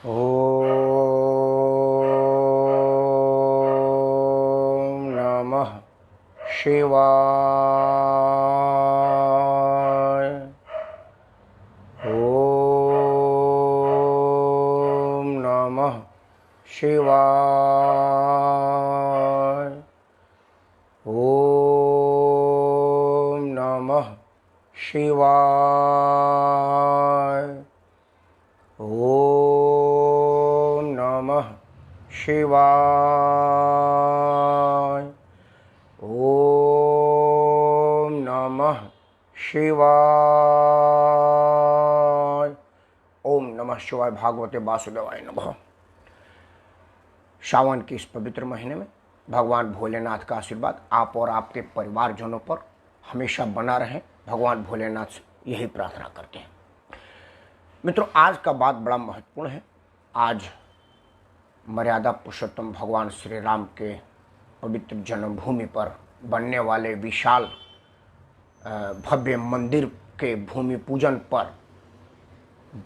ओम नमः शिवाय। ओम नमः शिवाय। ओम नमः शिवाय। ओम नमः शिवाय। ओम नमः शिवाय। ओम नमः शिवाय। भागवते वासुदेवाय नमः। सावन के इस पवित्र महीने में भगवान भोलेनाथ का आशीर्वाद आप और आपके परिवारजनों पर हमेशा बना रहे। भगवान भोलेनाथ से यही प्रार्थना करते हैं। मित्रों, आज का बात बड़ा महत्वपूर्ण है। आज मर्यादा पुरुषोत्तम भगवान श्री राम के पवित्र जन्मभूमि पर बनने वाले विशाल भव्य मंदिर के भूमि पूजन पर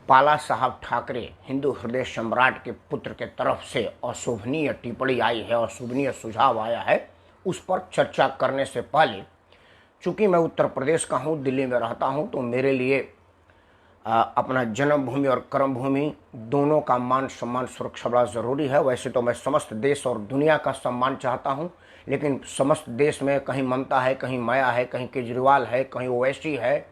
बाला साहब ठाकरे हिंदू हृदय सम्राट के पुत्र के तरफ से अशोभनीय टिप्पणी आई है, अशोभनीय सुझाव आया है। उस पर चर्चा करने से पहले, चूँकि मैं उत्तर प्रदेश का हूँ, दिल्ली में रहता हूँ, तो मेरे लिए अपना जन्मभूमि और कर्मभूमि दोनों का मान सम्मान सुरक्षा बड़ा ज़रूरी है। वैसे तो मैं समस्त देश और दुनिया का सम्मान चाहता हूँ, लेकिन समस्त देश में कहीं ममता है, कहीं माया है, कहीं केजरीवाल है, कहीं ओवैसी है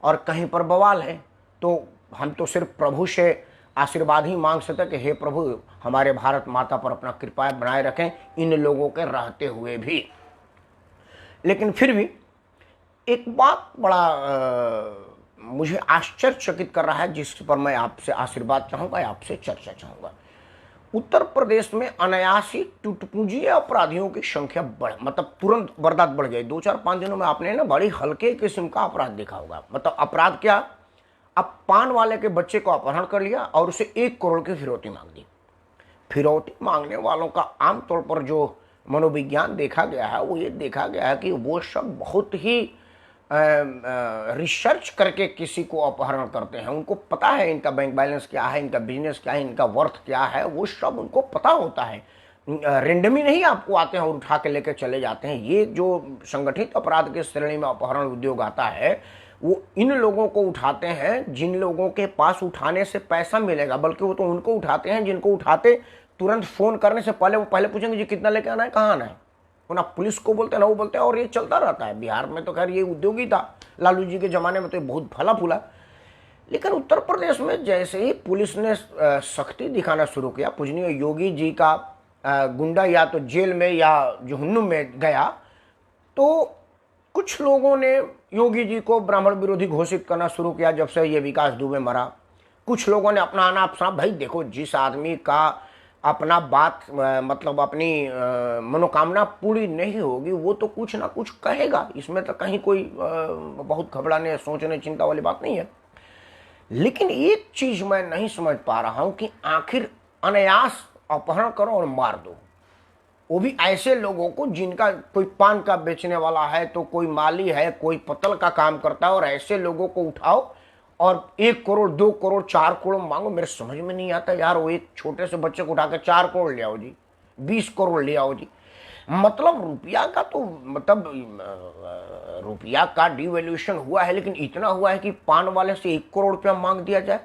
और कहीं पर बवाल है। तो हम तो सिर्फ प्रभु से आशीर्वाद ही मांग सकते कि हे प्रभु, हमारे भारत माता पर अपना कृपा बनाए रखें इन लोगों के रहते हुए भी। लेकिन फिर भी एक बात बड़ा मुझे आश्चर्यचकित कर रहा है, जिस पर मैं आपसे आशीर्वाद चाहूँगा, आपसे चर्चा चाहूँगा। उत्तर प्रदेश में अनायासी टूटपूंजी अपराधियों की संख्या तुरंत वारदात बढ़ गई। 2-4-5 दिनों में आपने ना बड़ी हल्के किस्म का अपराध देखा होगा। अपराध क्या? अब पान वाले के बच्चे को अपहरण कर लिया और उसे 1 करोड़ की फिरौती मांग दी। फिरौती मांगने वालों का आमतौर पर जो मनोविज्ञान देखा गया है, वो ये देखा गया है कि वो सब बहुत ही रिसर्च करके किसी को अपहरण करते हैं। उनको पता है इनका बैंक बैलेंस क्या है, इनका बिजनेस क्या है, इनका वर्थ क्या है, वो सब उनको पता होता है। रेंडमी नहीं आपको आते हैं और उठा के लेकर चले जाते हैं। ये जो संगठित अपराध के श्रेणी में अपहरण उद्योग आता है, वो इन लोगों को उठाते हैं जिन लोगों के पास उठाने से पैसा मिलेगा, बल्कि वो तो उनको उठाते हैं जिनको उठाते तुरंत फ़ोन करने से पहले वो पहले पूछेंगे जी कितना लेके आना है, कहाँ आना है। वो ना पुलिस को बोलते हैं ना वो बोलते हैं, और ये चलता रहता है। बिहार में तो खैर ये उद्योग ही था, लालू जी के ज़माने में तो बहुत फला फूला। लेकिन उत्तर प्रदेश में जैसे ही पुलिस ने सख्ती दिखाना शुरू किया, पूजनीय योगी जी का गुंडा या तो जेल में या जहन्नुम में गया, तो कुछ लोगों ने योगी जी को ब्राह्मण विरोधी घोषित करना शुरू किया जब से ये विकास दुबे मरा। कुछ लोगों ने अपना आना अपना, भाई देखो, जिस आदमी का अपना बात अपनी मनोकामना पूरी नहीं होगी वो तो कुछ ना कुछ कहेगा। इसमें तो कहीं कोई बहुत घबराने सोचने चिंता वाली बात नहीं है। लेकिन एक चीज मैं नहीं समझ पा रहा हूं कि आखिर अनायास अपहरण करो और मार दो, वो भी ऐसे लोगों को जिनका कोई पान का बेचने वाला है, तो कोई माली है, कोई पतल का काम करता है, और ऐसे लोगों को उठाओ और 1 करोड़ 2 करोड़ 4 करोड़ मांगो। मेरे समझ में नहीं आता यार। वो एक छोटे से बच्चे को उठा के 4 करोड़ ले आओ जी, 20 करोड़ ले आओ जी। रुपया का तो रुपया का डिवैल्यूएशन हुआ है, लेकिन इतना हुआ है कि पान वाले से 1 करोड़ रुपया मांग दिया जाए।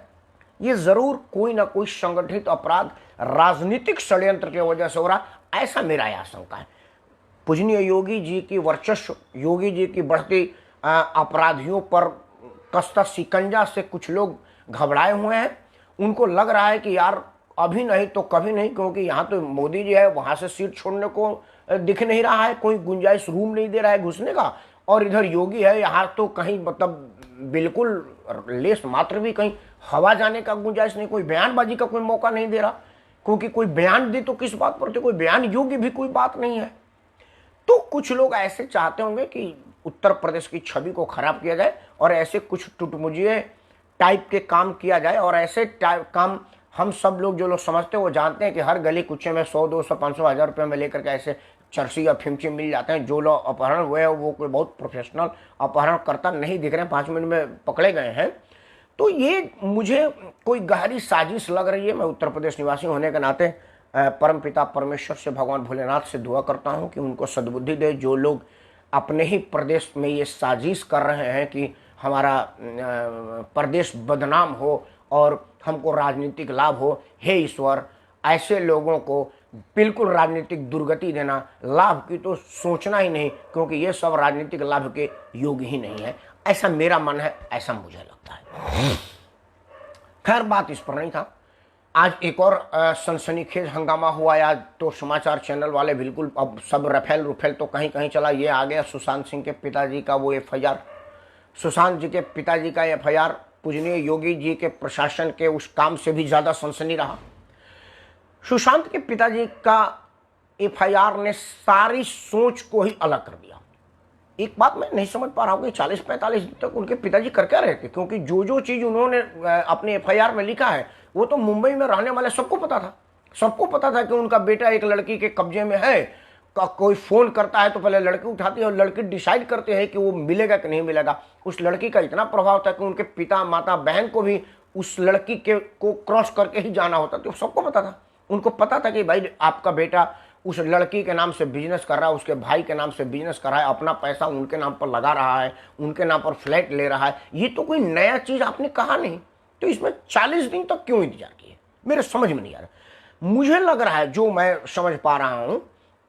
ये जरूर कोई ना कोई संगठित अपराध राजनीतिक षड्यंत्र की वजह से हो रहा, ऐसा मेरा आशंका है। पूजनीय योगी जी की वर्चस्व, योगी जी की बढ़ती अपराधियों पर कसता शिकंजा से कुछ लोग घबराए हुए हैं। उनको लग रहा है कि यार अभी नहीं तो कभी नहीं, क्योंकि यहाँ तो मोदी जी है, वहाँ से सीट छोड़ने को दिख नहीं रहा है, कोई गुंजाइश रूम नहीं दे रहा है घुसने का, और इधर योगी है, यहाँ तो कहीं बिल्कुल लेस मात्र भी कहीं हवा जाने का गुंजाइश नहीं, कोई बयानबाजी का कोई मौका नहीं दे रहा, क्योंकि कोई बयान दे तो किस बात पर, तो कोई बयान योग्य भी कोई बात नहीं है। तो कुछ लोग ऐसे चाहते होंगे कि उत्तर प्रदेश की छवि को खराब किया जाए और ऐसे कुछ टुटमुजिए टाइप के काम किया जाए, और ऐसे काम हम सब लोग जो लोग समझते हैं वो जानते हैं कि हर गली कुचे में 100, 200, 500, 1000 रुपये में लेकर के ऐसे चरसी या फिमची मिल जाते हैं। जो लोग अपहरण हुए हैं वो कोई बहुत प्रोफेशनल अपहरण करता नहीं दिख रहे हैं, 5 मिनट में पकड़े गए हैं। तो ये मुझे कोई गहरी साजिश लग रही है। मैं उत्तर प्रदेश निवासी होने के नाते परमपिता परमेश्वर से, भगवान भोलेनाथ से दुआ करता हूँ कि उनको सद्बुद्धि दे। जो लोग अपने ही प्रदेश में ये साजिश कर रहे हैं कि हमारा प्रदेश बदनाम हो और हमको राजनीतिक लाभ हो, हे ईश्वर, ऐसे लोगों को बिल्कुल राजनीतिक दुर्गति देना, लाभ की तो सोचना ही नहीं, क्योंकि ये सब राजनीतिक लाभ के योग्य ही नहीं है। ऐसा मेरा मन है, ऐसा मुझे लगता है। खैर, बात इस पर नहीं था। आज एक और सनसनीखेज हंगामा हुआ। आज तो समाचार चैनल वाले बिल्कुल अब सब रफेल रुफेल तो कहीं कहीं चला। ये आ गया सुशांत सिंह के पिताजी का वो FIR, सुशांत जी के पिताजी का FIR पूजनीय योगी जी के प्रशासन के उस काम से भी ज्यादा सनसनी रहा। सुशांत के पिताजी का FIR ने सारी सोच को ही अलग कर दिया। एक बात मैं नहीं समझ पा रहा हूँ कि 40-45 दिन तक उनके पिताजी कर क्या रहे थे, क्योंकि जो चीज उन्होंने अपने FIR में लिखा है वो तो मुंबई में रहने वाले सबको पता था। सबको पता था कि उनका बेटा एक लड़की के कब्जे में है। कोई फोन करता है तो पहले लड़की उठाती है और लड़की डिसाइड करते हैं कि वो मिलेगा कि नहीं मिलेगा। उस लड़की का इतना प्रभाव था कि उनके पिता माता बहन को भी उस लड़की को क्रॉस करके ही जाना होता। तो सबको पता था। उनको पता था कि भाई आपका बेटा उस लड़की के नाम से बिजनेस कर रहा है, उसके भाई के नाम से बिजनेस कर रहा है, अपना पैसा उनके नाम पर लगा रहा है, उनके नाम पर फ्लैट ले रहा है। ये तो कोई नया चीज आपने कहा नहीं, तो इसमें 40 दिन तक क्यों इंतजार किए, मेरे समझ में नहीं आ रहा। मुझे लग रहा है, जो मैं समझ पा रहा हूं,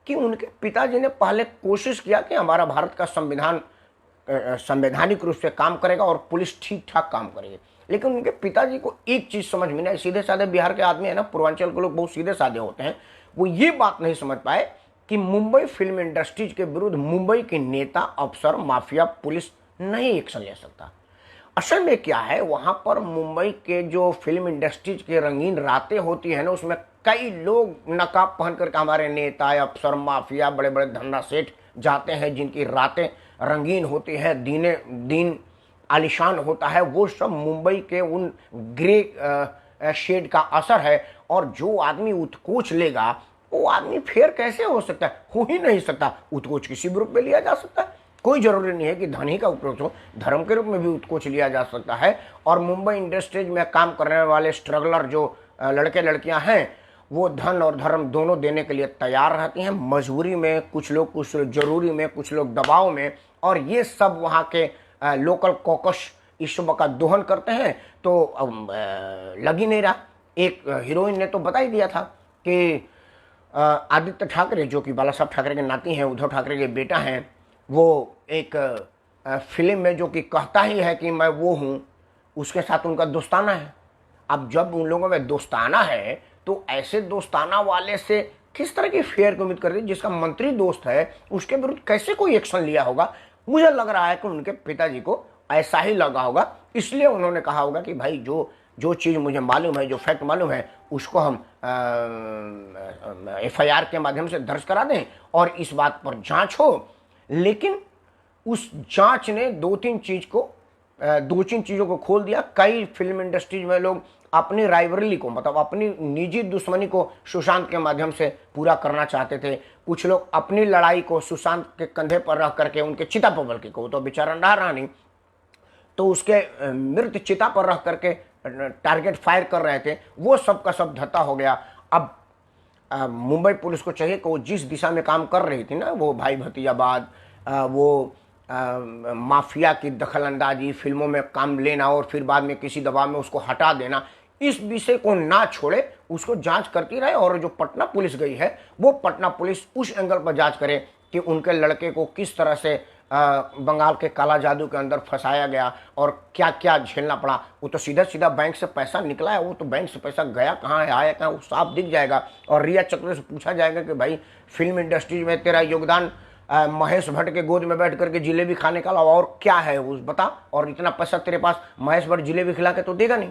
कि उनके पिताजी ने पहले कोशिश किया कि हमारा भारत का संविधान संवैधानिक रूप से काम करेगा और पुलिस ठीक ठाक काम करेगी। लेकिन उनके पिताजी को एक चीज समझ में नहीं, सीधे साधे बिहार के आदमी है ना, पूर्वांचल के लोग बहुत सीधे साधे होते हैं, वो ये बात नहीं समझ पाए कि मुंबई फिल्म इंडस्ट्रीज के विरुद्ध मुंबई के नेता, अफसर, माफिया, पुलिस नहीं एक्शन ले सकता। असल में क्या है, वहां पर मुंबई के जो फिल्म इंडस्ट्रीज के रंगीन रातें होती है ना, उसमें कई लोग नकाब पहन करके हमारे नेता, अफसर, माफिया, बड़े बड़े धंधा सेठ जाते हैं, जिनकी रातें रंगीन होती हैं, दिन आलिशान होता है। वो सब मुंबई के उन ग्रे शेड का असर है। और जो आदमी उत्कोच लेगा, वो आदमी फेयर कैसे हो सकता है? हो ही नहीं सकता। उत्कोच किसी भी रूप में लिया जा सकता है। कोई जरूरी नहीं है कि धन ही का उपयोग हो, धर्म के रूप में भी उत्कोच लिया जा सकता है। और मुंबई इंडस्ट्रीज में काम करने वाले स्ट्रगलर जो लड़के लड़कियां हैं, वो धन और धर्म दोनों देने के लिए तैयार रहती हैं। मजबूरी में कुछ लोग, कुछ जरूरी में, कुछ लोग दबाव में। और ये सब वहाँ के लोकल कॉकस इस सब का दोहन करते हैं। तो लग ही नहीं रहा। एक हीरोइन ने तो बता ही दिया था कि आदित्य ठाकरे, जो कि बाला साहब ठाकरे के नाती हैं, उद्धव ठाकरे के बेटा हैं, वो एक फिल्म में जो कि कहता ही है कि मैं वो हूँ, उसके साथ उनका दोस्ताना है। अब जब उन लोगों में दोस्ताना है, तो ऐसे दोस्ताना वाले से किस तरह की फेयर की उम्मीद करती है? जिसका मंत्री दोस्त है, उसके विरुद्ध कैसे कोई एक्शन लिया होगा? मुझे लग रहा है कि उनके पिताजी को ऐसा ही लगा होगा, इसलिए उन्होंने कहा होगा कि भाई जो चीज़ मुझे मालूम है, जो फैक्ट मालूम है, उसको हम FIR के माध्यम से दर्ज करा दें और इस बात पर जांच हो। लेकिन उस जांच ने दो तीन चीज़ों को खोल दिया। कई फिल्म इंडस्ट्रीज में लोग अपनी राइवलरी को, मतलब अपनी निजी दुश्मनी को सुशांत के माध्यम से पूरा करना चाहते थे। कुछ लोग अपनी लड़ाई को सुशांत के कंधे पर रख करके उनके चिता पर बल के, को तो बेचारा रहा नहीं, तो उसके मृत चिता पर रख करके टारगेट फायर कर रहे थे। वो सब का सब धत्ता हो गया। अब मुंबई पुलिस को चाहिए कि वो जिस दिशा में काम कर रही थी ना, वो भाई भतीजाबाद, वो माफिया की दखलंदाजी, फिल्मों में काम लेना और फिर बाद में किसी दबाव में उसको हटा देना, इस विषय को ना छोड़े, उसको जांच करती रहे। और जो पटना पुलिस गई है, वो पटना पुलिस उस एंगल पर जांच करे कि उनके लड़के को किस तरह से बंगाल के काला जादू के अंदर फंसाया गया और क्या क्या झेलना पड़ा। वो तो सीधा सीधा बैंक से पैसा निकला है, वो तो बैंक से पैसा गया कहाँ है, आया कहाँ, वो साफ दिख जाएगा। और रिया चक्रवर्ती से पूछा जाएगा कि भाई फिल्म इंडस्ट्री में तेरा योगदान महेश भट्ट के गोद में बैठ करके जिलेबी खाने का अलावा और क्या है, उस बता। और इतना पैसा तेरे पास महेश भट्ट जिलेबी खिला के तो देगा नहीं,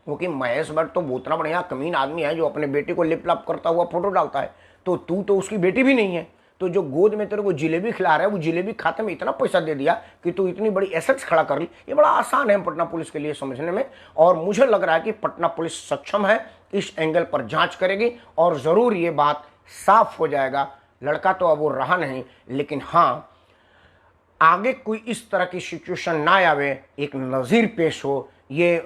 क्योंकि महेश भट्ट तो उतना बढ़िया कमीन आदमी है जो अपने बेटे को लिप लाप करता हुआ फोटो डालता है। तो तू तो उसकी बेटी भी नहीं है, तो जो गोद में तेरे को जिलेबी खिला रहा है, वो जिलेबी खाते में इतना पैसा दे दिया कि तू इतनी बड़ी एसेट्स खड़ा कर ली। ये बड़ा आसान है पटना पुलिस के लिए समझने में। और मुझे लग रहा है कि पटना पुलिस सक्षम है, इस एंगल पर जांच करेगी और जरूर ये बात साफ हो जाएगा। लड़का तो अब वो रहा नहीं, लेकिन हाँ, आगे कोई इस तरह की सिचुएशन ना आवे, एक नज़ीर पेश हो ये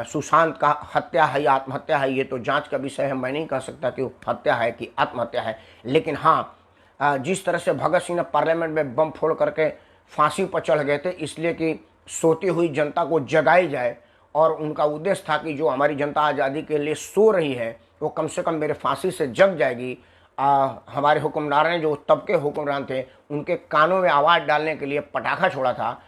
सुशांत का हत्या है या आत्महत्या है, ये तो जांच का विषय है। मैं नहीं कह सकता कि वो हत्या है कि आत्महत्या है। लेकिन हाँ, जिस तरह से भगत सिंह ने पार्लियामेंट में बम फोड़ करके फांसी पर चढ़ गए थे, इसलिए कि सोती हुई जनता को जगाई जाए, और उनका उद्देश्य था कि जो हमारी जनता आज़ादी के लिए सो रही है वो कम से कम मेरे फांसी से जग जाएगी। हमारे हुक्मरान ने, जो तब के हुक्मरान थे, उनके कानों में आवाज़ डालने के लिए पटाखा छोड़ा था।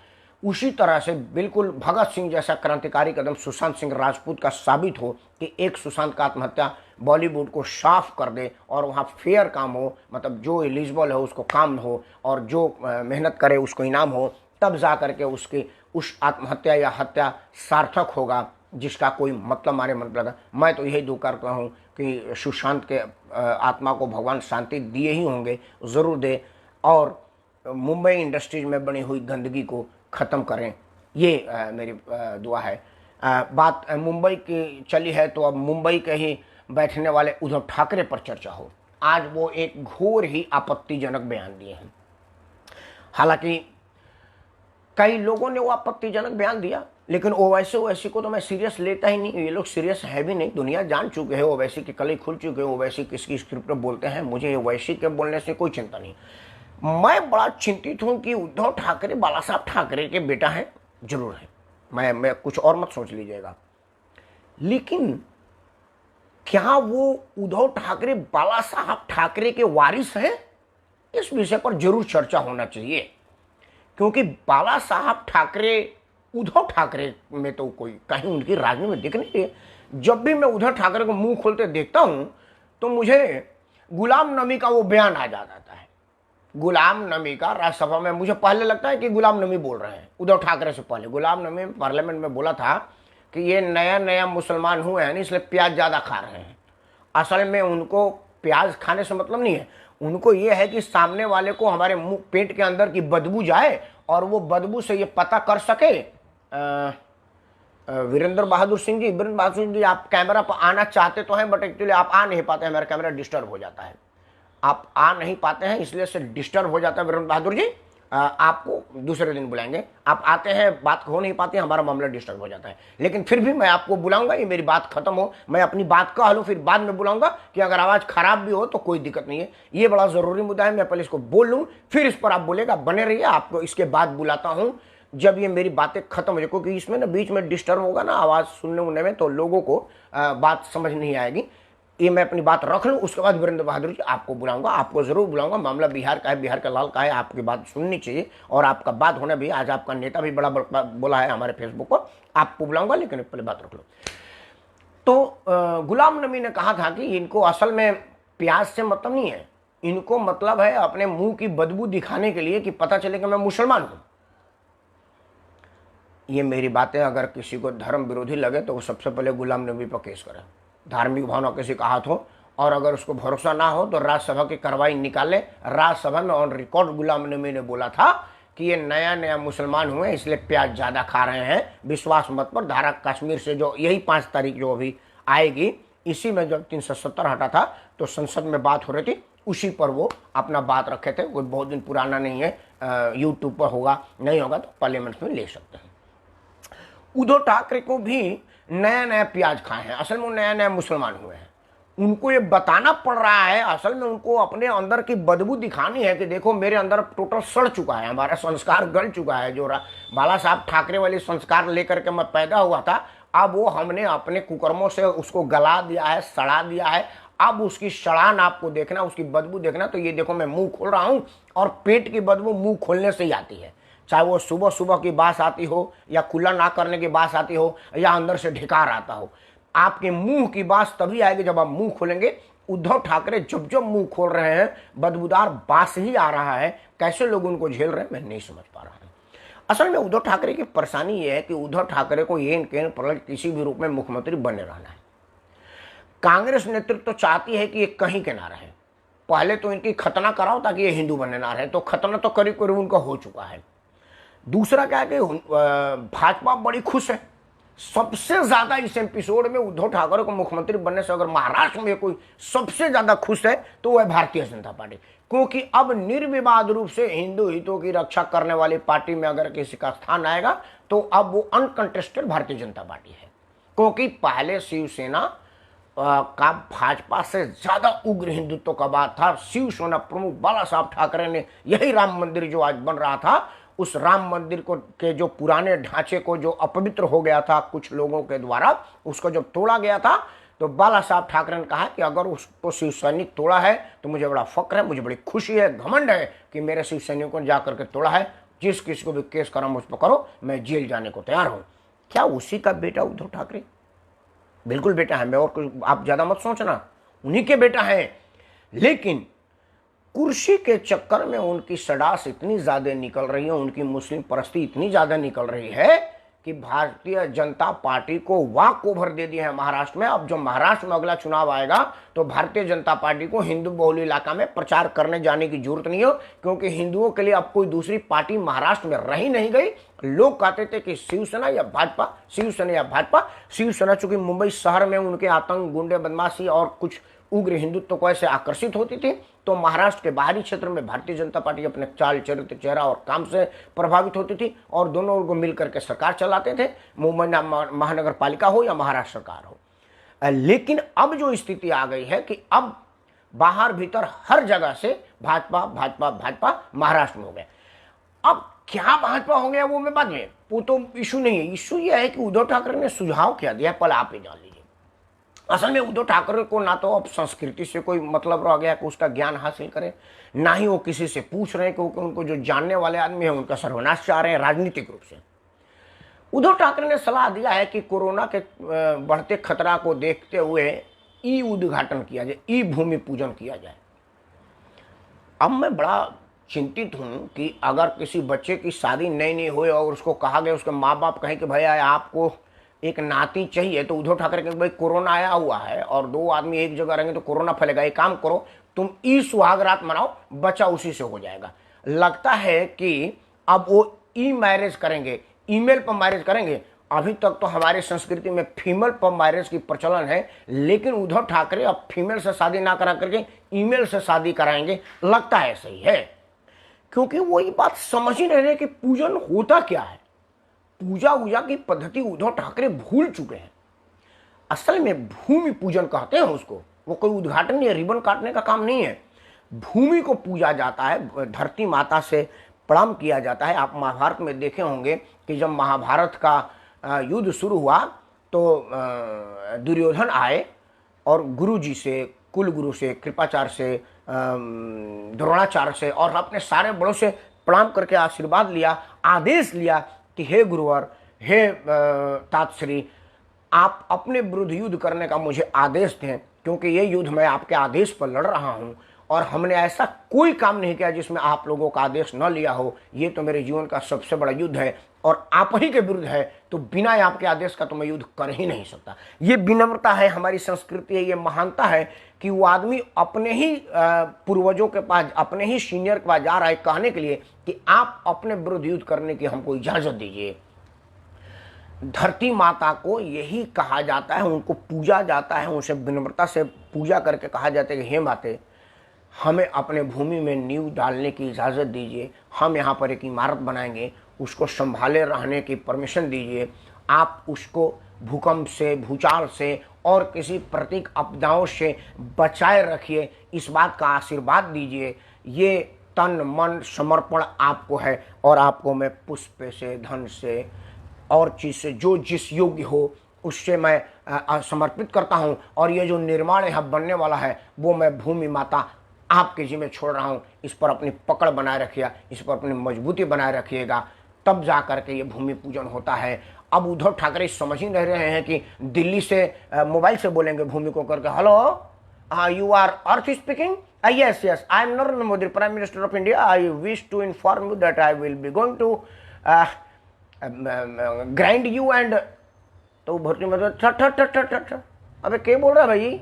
उसी तरह से बिल्कुल भगत सिंह जैसा क्रांतिकारी कदम सुशांत सिंह राजपूत का साबित हो कि एक सुशांत का आत्महत्या बॉलीवुड को साफ कर दे और वहाँ फेयर काम हो, मतलब जो एलिजिबल हो उसको काम हो और जो मेहनत करे उसको इनाम हो, तब जा करके उसकी उस आत्महत्या या हत्या सार्थक होगा, जिसका कोई मतलब हमारे मन पर। मैं तो यही दुआ करता हूँ कि सुशांत के आत्मा को भगवान शांति दिए ही होंगे, ज़रूर दे, और मुंबई इंडस्ट्रीज में बनी हुई गंदगी को ख़त्म करें, ये मेरी दुआ है। बात मुंबई की चली है तो अब मुंबई के ही बैठने वाले उद्धव ठाकरे पर चर्चा हो। आज वो एक घोर ही आपत्तिजनक बयान दिए हैं। हालांकि कई लोगों ने वो आपत्तिजनक बयान दिया, लेकिन ओवैसी को तो मैं सीरियस लेता ही नहीं। ये लोग सीरियस है भी नहीं, दुनिया जान चुके हैं ओवैसी की कली खुल चुके हैं, ओवैसी किसकी स्क्रिप्ट पर बोलते हैं। मुझे ओवैसी के बोलने से कोई चिंता नहीं। मैं बड़ा चिंतित हूं कि उद्धव ठाकरे बाला साहब ठाकरे के बेटा हैं, जरूर है, मैं कुछ और मत सोच लीजिएगा, लेकिन क्या वो उद्धव ठाकरे बाला साहब ठाकरे के वारिस हैं? इस विषय पर जरूर चर्चा होना चाहिए, क्योंकि बाला साहब ठाकरे उद्धव ठाकरे में तो कोई कहीं उनकी राजनीति में दिख नहीं रही है। जब भी मैं उद्धव ठाकरे को मुंह खोलते देखता हूं तो मुझे गुलाम नबी का वो बयान आ जाता है। गुलाम नबी का राज्यसभा में, मुझे पहले लगता है कि गुलाम नबी बोल रहे हैं, उद्धव ठाकरे से पहले गुलाम नबी पार्लियामेंट में बोला था कि ये नया नया मुसलमान हुए हैं इसलिए प्याज ज़्यादा खा रहे हैं। असल में उनको प्याज खाने से मतलब नहीं है, उनको ये है कि सामने वाले को हमारे मुंह पेट के अंदर की बदबू जाए और वो बदबू से ये पता कर सके। वीरेंद्र बहादुर सिंह जी, आप कैमरा पर आना चाहते तो हैं, बट एक्चुअली आप आ नहीं पाते हैं, मेरा कैमरा डिस्टर्ब हो जाता है। आप आ नहीं पाते हैं इसलिए से डिस्टर्ब हो जाता है। वीरेंद्र बहादुर जी, आपको दूसरे दिन बुलाएंगे। आप आते हैं, बात हो नहीं पाती, हमारा मामला डिस्टर्ब हो जाता है, लेकिन फिर भी मैं आपको बुलाऊंगा। ये मेरी बात खत्म हो, मैं अपनी बात कह लूँ, फिर बाद में बुलाऊंगा कि अगर आवाज़ खराब भी हो तो कोई दिक्कत नहीं है। ये बड़ा ज़रूरी मुद्दा है, मैं पहले इसको बोल लूँ, फिर इस पर आप बोलेगा। बने रहिए, आपको इसके बाद बुलाता हूँ जब ये मेरी बातें खत्म हो जाए, क्योंकि इसमें ना बीच में डिस्टर्ब होगा ना आवाज़ सुनने उनने में, तो लोगों को बात समझ नहीं आएगी। ये मैं अपनी बात रख लूँ, उसके बाद वीरेंद्र बहादुर जी आपको बुलाऊंगा, आपको जरूर बुलाऊंगा। मामला बिहार का है, बिहार का लाल का है, आपकी बात सुननी चाहिए और आपका बात होना भी। आज आपका नेता भी बड़ा बोला है हमारे फेसबुक पर, आपको बुलाऊंगा, लेकिन पहले बात रख लो। तो गुलाम नबी ने कहा था कि इनको असल में प्याज से मतलब नहीं है, इनको मतलब है अपने मुंह की बदबू दिखाने के लिए कि पता चले कि मैं मुसलमान हूं। ये मेरी बातें अगर किसी को धर्म विरोधी लगे तो वो सबसे पहले गुलाम नबी पर केस करे, धार्मिक भावना किसी का हाथ हो, और अगर उसको भरोसा ना हो तो राज्यसभा की कार्रवाई निकाले। राज्यसभा में ऑन रिकॉर्ड गुलाम नबी ने बोला था कि ये नया नया मुसलमान हुए इसलिए प्याज ज़्यादा खा रहे हैं, विश्वास मत पर। धारा कश्मीर से जो यही 5 तारीख जो अभी आएगी, इसी में जब 370 हटा था तो संसद में बात हो रही थी, उसी पर वो अपना बात रखे थे। कोई बहुत दिन पुराना नहीं है, यूट्यूब पर होगा, नहीं होगा तो पार्लियामेंट में ले सकते हैं। उद्धव ठाकरे को भी नया नया प्याज खाए हैं, असल में नया नया मुसलमान हुए हैं। उनको ये बताना पड़ रहा है, असल में उनको अपने अंदर की बदबू दिखानी है कि देखो मेरे अंदर टोटल सड़ चुका है, हमारा संस्कार गल चुका है। जो बाला साहब ठाकरे वाले संस्कार लेकर के मैं पैदा हुआ था, अब वो हमने अपने कुकर्मों से उसको गला दिया है, सड़ा दिया है। अब उसकी सड़ान आपको देखना, उसकी बदबू देखना। तो ये देखो मैं मुंह खोल रहा हूं और पेट की बदबू मुंह खोलने से ही आती है, चाहे वो सुबह सुबह की बात आती हो या खुला ना करने की बात आती हो या अंदर से ढिकार आता हो। आपके मुंह की बात तभी आएगी जब आप मुंह खोलेंगे। उद्धव ठाकरे जब जब मुंह खोल रहे हैं बदबूदार बास ही आ रहा है। कैसे लोग उनको झेल रहे हैं मैं नहीं समझ पा रहा हूं। असल में उद्धव ठाकरे की परेशानी यह है कि उद्धव ठाकरे को येन केन पलट किसी भी रूप में मुख्यमंत्री बने रहना है। कांग्रेस नेतृत्व तो चाहती है कि ये कहीं के ना रहे। पहले तो इनकी खतना कराओ ताकि ये हिंदू बनने ना रहे, तो खतना तो करीब करीब उनका हो चुका है। दूसरा क्या है कि भाजपा बड़ी खुश है सबसे ज्यादा इस एपिसोड में उद्धव ठाकरे को मुख्यमंत्री बनने से अगर महाराष्ट्र में कोई सबसे ज्यादा खुश है तो वह भारतीय जनता पार्टी, क्योंकि अब निर्विवाद रूप से हिंदू हितों की रक्षा करने वाली पार्टी में अगर किसी का स्थान आएगा तो अब वो अनकंटेस्टेड भारतीय जनता पार्टी है। क्योंकि पहले शिवसेना का भाजपा से ज्यादा उग्र हिंदुत्व का बात था। शिवसेना प्रमुख बाला साहब ठाकरे ने यही राम मंदिर जो आज बन रहा था, उस राम मंदिर को के जो पुराने ढांचे को जो अपवित्र हो गया था कुछ लोगों के द्वारा, उसको जब तोड़ा गया था तो बाला साहब ठाकरे ने कहा कि अगर उसको शिव सैनिक तोड़ा है तो मुझे बड़ा फक्र है, मुझे बड़ी खुशी है, घमंड है कि मेरे शिव सैनिकों ने जाकर के तोड़ा है। जिस किसी को भी केस करा मुझ पर करो, मैं जेल जाने को तैयार हूं। क्या उसी का बेटा उद्धव ठाकरे? बिल्कुल बेटा है, मैं और कुछ आप ज्यादा मत सोचना, उन्हीं के बेटा है। लेकिन कुर्सी के चक्कर में उनकी सड़ास इतनी ज्यादा निकल रही है, उनकी मुस्लिम परस्ती इतनी ज्यादा निकल रही है कि भारतीय जनता पार्टी को वॉक ओवर दे दिया है महाराष्ट्र में। अब जब महाराष्ट्र में अगला चुनाव आएगा तो भारतीय जनता पार्टी को हिंदू बहुल इलाका में प्रचार करने जाने की जरूरत नहीं हो, क्योंकि हिंदुओं के लिए अब कोई दूसरी पार्टी महाराष्ट्र में रही नहीं गई। लोग कहते थे कि शिवसेना या भाजपा, शिवसेना या भाजपा। शिवसेना चूंकि मुंबई शहर में उनके आतंक, गुंडे, बदमाशी और कुछ उग्र हिंदुत्व को ऐसे आकर्षित होती थी, तो महाराष्ट्र के बाहरी क्षेत्र में भारतीय जनता पार्टी अपने चाल, चरित्र, चेहरा और काम से प्रभावित होती थी और दोनों को मिलकर के सरकार चलाते थे, मुंबई महानगर पालिका हो या महाराष्ट्र सरकार हो। लेकिन अब जो स्थिति आ गई है कि अब बाहर भीतर हर जगह से भाजपा भाजपा भाजपा महाराष्ट्र में हो गया। अब क्या भाजपा हो गया वो मैं बाद में, वो तो इशू नहीं है। इशू यह है कि उद्धव ठाकरे ने सुझाव क्या दिया, पहले आप ही जान लीजिए। असल में उद्धव ठाकरे को ना तो अब संस्कृति से कोई मतलब रह गया कि उसका ज्ञान हासिल करे, ना ही वो किसी से पूछ रहे हैं, क्योंकि उनको जो जानने वाले आदमी हैं उनका सर्वनाश चाह रहे हैं राजनीतिक रूप से। उद्धव ठाकरे ने सलाह दिया है कि कोरोना के बढ़ते खतरा को देखते हुए ई उद्घाटन किया जाए, ई भूमि पूजन किया जाए। अब मैं बड़ा चिंतित हूं कि अगर किसी बच्चे की शादी नई हुई और उसको कहा गया, उसके माँ बाप कहें कि भैया आपको एक नाती चाहिए, तो उद्धव ठाकरे कहें भाई कोरोना आया हुआ है और दो आदमी एक जगह रहेंगे तो कोरोना फैलेगा, एक काम करो तुम ई सुहागरात मनाओ, बच्चा उसी से हो जाएगा। लगता है कि अब वो ई मैरिज करेंगे, ईमेल पर मैरिज करेंगे। अभी तक तो हमारी संस्कृति में फीमेल पर मैरिज की प्रचलन है, लेकिन उद्धव ठाकरे अब फीमेल से शादी ना करा करके ईमेल से शादी कराएंगे। लगता है सही है, क्योंकि वो ये बात समझ ही नहीं रहे कि पूजन होता क्या है। पूजा वूजा की पद्धति उद्धव ठाकरे भूल चुके हैं। असल में भूमि पूजन कहते हैं उसको, वो कोई उद्घाटन या रिबन काटने का काम नहीं है। भूमि को पूजा जाता है, धरती माता से प्रणाम किया जाता है। आप महाभारत में देखे होंगे कि जब महाभारत का युद्ध शुरू हुआ तो दुर्योधन आए और गुरु जी से, कुल गुरु से, कृपाचार्य से, द्रोणाचार्य से और अपने सारे बड़ों से प्रणाम करके आशीर्वाद लिया, आदेश लिया कि हे गुरुवर, हे तातश्री, आप अपने विरुद्ध युद्ध करने का मुझे आदेश दें, क्योंकि ये युद्ध मैं आपके आदेश पर लड़ रहा हूं और हमने ऐसा कोई काम नहीं किया जिसमें आप लोगों का आदेश न लिया हो। ये तो मेरे जीवन का सबसे बड़ा युद्ध है और आप ही के विरुद्ध है, तो बिना आपके आदेश का तो मैं युद्ध कर ही नहीं सकता। ये विनम्रता है, हमारी संस्कृति है, ये महानता है कि वो आदमी अपने ही पूर्वजों के पास, अपने ही सीनियर के पास जा रहा है कहने के लिए कि आप अपने विरुद्ध युद्ध करने की हमको इजाजत दीजिए। धरती माता को यही कहा जाता है, उनको पूजा जाता है, उनसे विनम्रता से पूजा करके कहा जाता है कि हे माते, हमें अपने भूमि में नींव डालने की इजाज़त दीजिए, हम यहाँ पर एक इमारत बनाएंगे, उसको संभाले रहने की परमिशन दीजिए, आप उसको भूकंप से, भूचाल से और किसी प्रतीक आपदाओं से बचाए रखिए, इस बात का आशीर्वाद दीजिए। ये तन मन समर्पण आपको है और आपको मैं पुष्प से, धन से और चीज़ से, जो जिस योग्य हो उससे मैं समर्पित करता हूँ। और ये जो निर्माण यहाँ बनने वाला है वो मैं भूमि माता आपके जिम्मे छोड़ रहा हूँ, इस पर अपनी पकड़ बनाए रखिएगा, इस पर अपनी मजबूती बनाए रखिएगा, तब जा करके ये भूमि पूजन होता है। अब उद्धव ठाकरे समझ ही नहीं रहे हैं कि दिल्ली से मोबाइल से बोलेंगे भूमि को करके, hello you are earth speaking, yes yes I am Narendra Modi, prime minister of India, I wish to inform you that I will be going to grind you and, तो भर्ती में अबे क्या बोल रहा है भाई,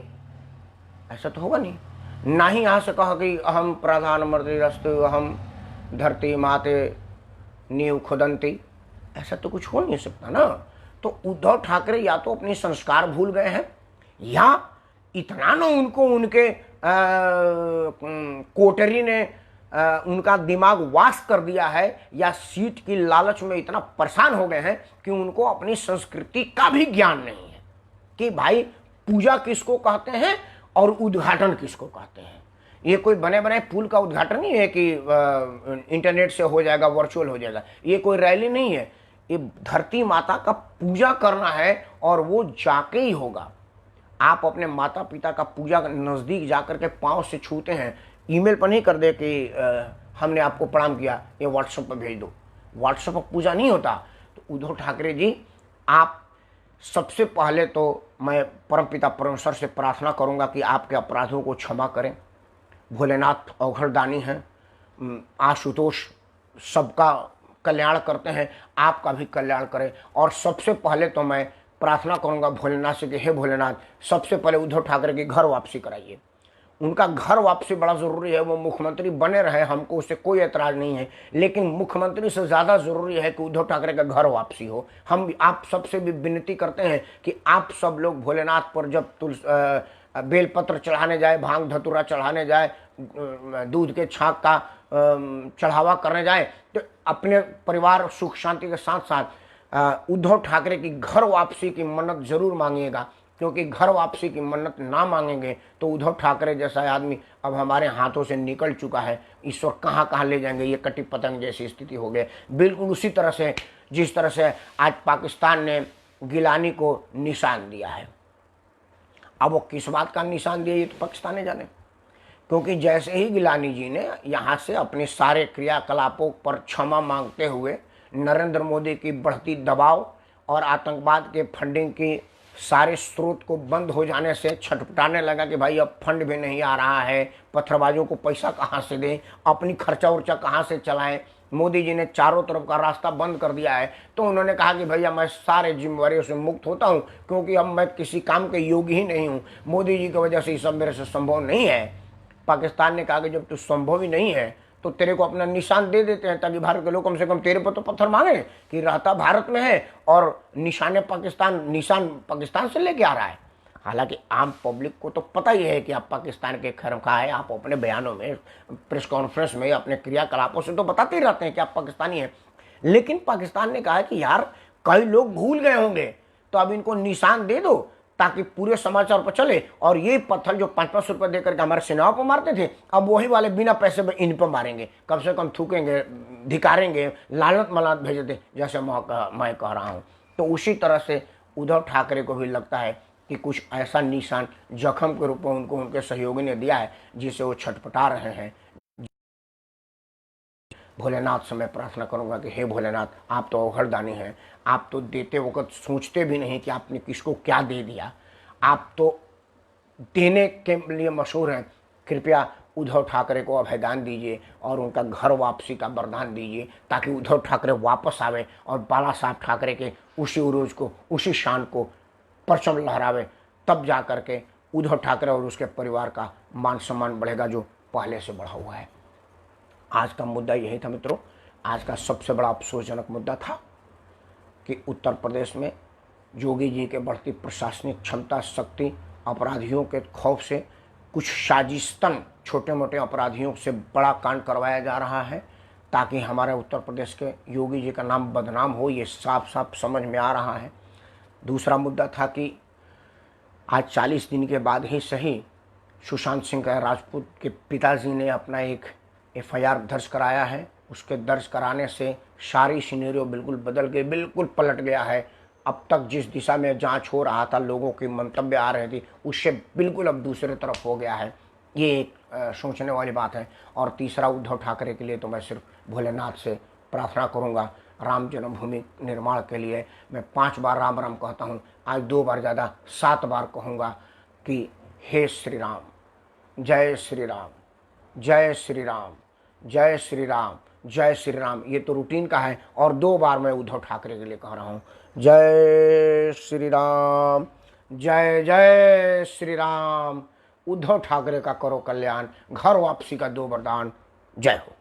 ऐसा तो होगा नहीं। ना ही यहाँ से कहा कि अहम प्रधानमंत्री रस्तु अहम धरती माते नींव खुदंती, ऐसा तो कुछ हो नहीं सकता ना। तो उद्धव ठाकरे या तो अपने संस्कार भूल गए हैं, या इतना न उनको उनके कोटरी ने उनका दिमाग वाश कर दिया है, या सीट की लालच में इतना परेशान हो गए हैं कि उनको अपनी संस्कृति का भी ज्ञान नहीं है कि भाई पूजा किसको कहते हैं और उद्घाटन किसको कहते हैं। ये कोई बने बनाए पुल का उद्घाटन नहीं है कि इंटरनेट से हो जाएगा, वर्चुअल हो जाएगा। ये कोई रैली नहीं है, ये धरती माता का पूजा करना है और वो जाके ही होगा। आप अपने माता पिता का पूजा नज़दीक जाकर के पाँव से छूते हैं, ईमेल पर नहीं कर दे कि हमने आपको प्रणाम किया, ये व्हाट्सएप पर भेज दो। व्हाट्सएप पर पूजा नहीं होता। तो उद्धव ठाकरे जी, आप सबसे पहले तो मैं परमपिता परमेश्वर से प्रार्थना करूंगा कि आपके अपराधों को क्षमा करें। भोलेनाथ अवघड़दानी हैं, आशुतोष सबका कल्याण करते हैं, आपका भी कल्याण करें। और सबसे पहले तो मैं प्रार्थना करूंगा भोलेनाथ से कि हे भोलेनाथ, सबसे पहले उद्धव ठाकरे की घर वापसी कराइए। उनका घर वापसी बड़ा ज़रूरी है। वो मुख्यमंत्री बने रहे, हमको उससे कोई एतराज़ नहीं है, लेकिन मुख्यमंत्री से ज़्यादा ज़रूरी है कि उद्धव ठाकरे का घर वापसी हो। हम आप सबसे भी विनती करते हैं कि आप सब लोग भोलेनाथ पर जब बेलपत्र चढ़ाने जाए, भांग धतूरा चढ़ाने जाए, दूध के छाक का चढ़ावा करने जाए, तो अपने परिवार सुख शांति के साथ साथ उद्धव ठाकरे की घर वापसी की मन्नत जरूर मांगिएगा, क्योंकि घर वापसी की मन्नत ना मांगेंगे तो उद्धव ठाकरे जैसा आदमी अब हमारे हाथों से निकल चुका है, ईश्वर कहाँ कहाँ ले जाएंगे, ये कटी पतंग जैसी स्थिति हो गई। बिल्कुल उसी तरह से जिस तरह से आज पाकिस्तान ने गिलानी को निशान दिया है। अब वो किस बात का निशान दिया ये तो पाकिस्तान ने जाने, क्योंकि जैसे ही गिलानी जी ने यहाँ से अपने सारे क्रियाकलापों पर क्षमा मांगते हुए नरेंद्र मोदी की बढ़ती दबाव और आतंकवाद के फंडिंग की सारे स्रोत को बंद हो जाने से छटपटाने लगा कि भाई अब फंड भी नहीं आ रहा है, पत्थरबाजों को पैसा कहाँ से दें, अपनी खर्चा उर्चा कहाँ से चलाएं। मोदी जी ने चारों तरफ का रास्ता बंद कर दिया है। तो उन्होंने कहा कि भैया मैं सारे जिम्मेवारियों से मुक्त होता हूँ, क्योंकि अब मैं किसी काम के योग्य ही नहीं हूँ, मोदी जी की वजह से ये सब मेरे से संभव नहीं है। पाकिस्तान ने कहा कि जब तू संभव ही नहीं है तो तेरे को अपना निशान दे देते हैं, ताकि भारत के लोग कम से कम तेरे पर तो पत्थर मांगे कि रहता भारत में है और निशान पाकिस्तान से लेके आ रहा है। हालांकि आम पब्लिक को तो पता ही है कि आप पाकिस्तान के खैरखा है। आप अपने बयानों में, प्रेस कॉन्फ्रेंस में, अपने क्रियाकलापों से तो बताते ही रहते हैं कि आप पाकिस्तानी हैं। लेकिन पाकिस्तान ने कहा कि यार कई लोग भूल गए होंगे, तो अब इनको निशान दे दो ताकि पूरे समाचार पर चले। और ये पत्थर जो 5-5 रुपये देकर के हमारे सेनाओं पर मारते थे, अब वही वाले बिना पैसे में इन पर मारेंगे, कम से कम थूकेंगे, धिकारेंगे, लालत मलात भेज देते, जैसे मैं कह रहा हूँ। तो उसी तरह से उद्धव ठाकरे को भी लगता है कि कुछ ऐसा निशान जख्म के रूप में उनको उनके सहयोगी ने दिया है, जिसे वो छटपटा रहे हैं। भोलेनाथ से मैं प्रार्थना करूंगा कि हे भोलेनाथ, आप तो अवघड़दानी हैं, आप तो देते वक्त सोचते भी नहीं कि आपने किसको क्या दे दिया, आप तो देने के लिए मशहूर हैं। कृपया उद्धव ठाकरे को अभयदान दीजिए और उनका घर वापसी का वरदान दीजिए, ताकि उद्धव ठाकरे वापस आवे और बाला साहब ठाकरे के उसी उरूज को, उसी शान को परचम लहरावे। तब जा कर के उद्धव ठाकरे और उसके परिवार का मान सम्मान बढ़ेगा, जो पहले से बढ़ा हुआ है। आज का मुद्दा यही था मित्रों। आज का सबसे बड़ा अफसोसजनक मुद्दा था कि उत्तर प्रदेश में योगी जी के बढ़ती प्रशासनिक क्षमता, शक्ति, अपराधियों के खौफ से कुछ साजिशतन छोटे मोटे अपराधियों से बड़ा कांड करवाया जा रहा है, ताकि हमारे उत्तर प्रदेश के योगी जी का नाम बदनाम हो। ये साफ साफ समझ में आ रहा है। दूसरा मुद्दा था कि आज 40 दिन के बाद ही सही सुशांत सिंह राजपूत के पिताजी ने अपना एक FIR दर्ज कराया है। उसके दर्ज कराने से सारी सिनेरियो बिल्कुल बदल गई, बिल्कुल पलट गया है। अब तक जिस दिशा में जांच हो रहा था, लोगों की मंतव्य आ रहे थे, उससे बिल्कुल अब दूसरे तरफ हो गया है। ये एक सोचने वाली बात है। और तीसरा, उद्धव ठाकरे के लिए तो मैं सिर्फ भोलेनाथ से प्रार्थना करूंगा राम जन्मभूमि निर्माण के लिए। मैं 5 बार राम राम कहता हूँ, आज 2 बार ज़्यादा 7 बार कहूँगा कि हे श्री राम, जय श्री राम, जय श्री राम, जय श्री राम, जय श्री राम। ये तो रूटीन का है। और 2 बार मैं उद्धव ठाकरे के लिए कह रहा हूँ, जय श्री राम, जय जय श्री राम। उद्धव ठाकरे का करो कल्याण, घर वापसी का दो वरदान। जय हो।